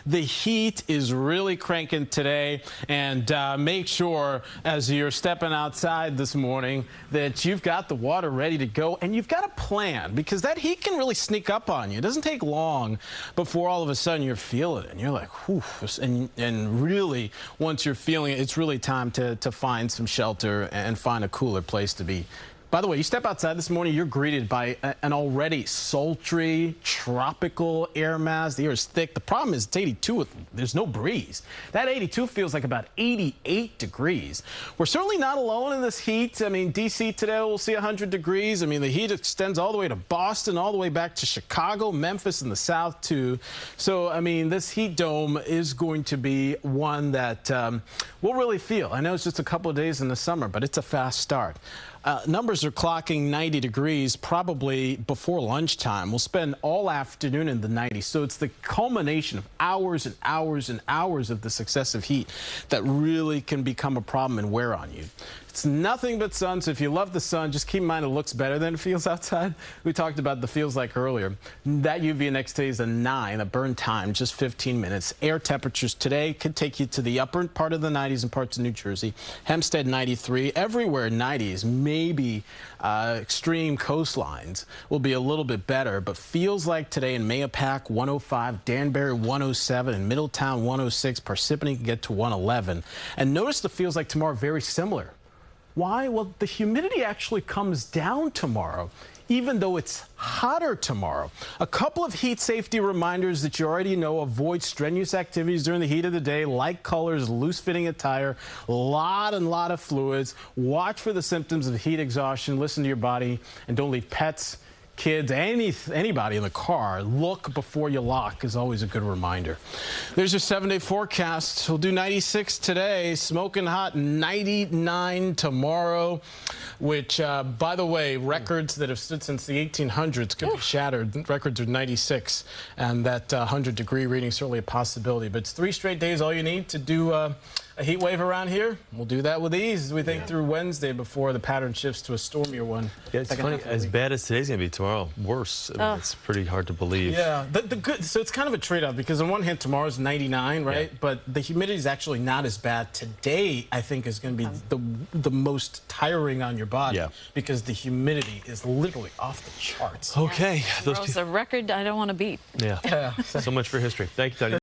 The heat is really cranking today, and make sure as you're stepping outside this morning that you've got the water ready to go and you've got a plan, because that heat can really sneak up on you. It doesn't take long before all of a sudden you're feeling it and you're like, whew, and really once you're feeling it, it's really time to find some shelter and find a cooler place to be. By the way, you step outside this morning, you're greeted by an already sultry, tropical air mass. The air is thick. The problem is it's 82. There's no breeze. That 82 feels like about 88 degrees. We're certainly not alone in this heat. I mean, D.C. today will see 100 degrees. I mean, the heat extends all the way to Boston, all the way back to Chicago, Memphis in the south, too. So, I mean, this heat dome is going to be one that we'll really feel. I know it's just a couple of days in the summer, but it's a fast start. Numbers are clocking 90 degrees probably before lunchtime. We'll spend all afternoon in the 90s. So it's the culmination of hours and hours and hours of this excessive heat that really can become a problem and wear on you. It's nothing but sun, so if you love the sun, just keep in mind it looks better than it feels outside. We talked about the feels like earlier. That UV index today is a 9, a burn time, just 15 minutes. Air temperatures today could take you to the upper part of the 90s in parts of New Jersey. Hempstead 93, everywhere 90s, maybe extreme coastlines will be a little bit better, but feels like today in Mahopac 105, Danbury 107, and Middletown 106, Parsippany can get to 111. And notice the feels like tomorrow very similar. Why? Well, the humidity actually comes down tomorrow, even though it's hotter tomorrow. A couple of heat safety reminders that you already know: avoid strenuous activities during the heat of the day, light colors, loose-fitting attire, a lot of fluids. Watch for the symptoms of heat exhaustion. Listen to your body, and don't leave pets, kids, anybody in the car. Look before you lock is always a good reminder. There's your 7-day forecast. We'll do 96 today, smoking hot, 99 tomorrow, which, by the way, records that have stood since the 1800s could be shattered. Records are 96, and that 100-degree reading is certainly a possibility. But it's 3 straight days all you need to do a heat wave around here. We'll do that with ease as we think through Wednesday before the pattern shifts to a stormier one. Yeah, it's funny. As bad as today's going to be, tomorrow, worse. I mean, it's pretty hard to believe. Yeah, so it's kind of a trade-off, because on one hand, tomorrow's 99, right? Yeah. But the humidity is actually not as bad. Today, I think, is going to be the most tiring on your body, because the humidity is literally off the charts. Okay. Tomorrow's a record I don't want to beat. Yeah. So much for history. Thank you, Tony.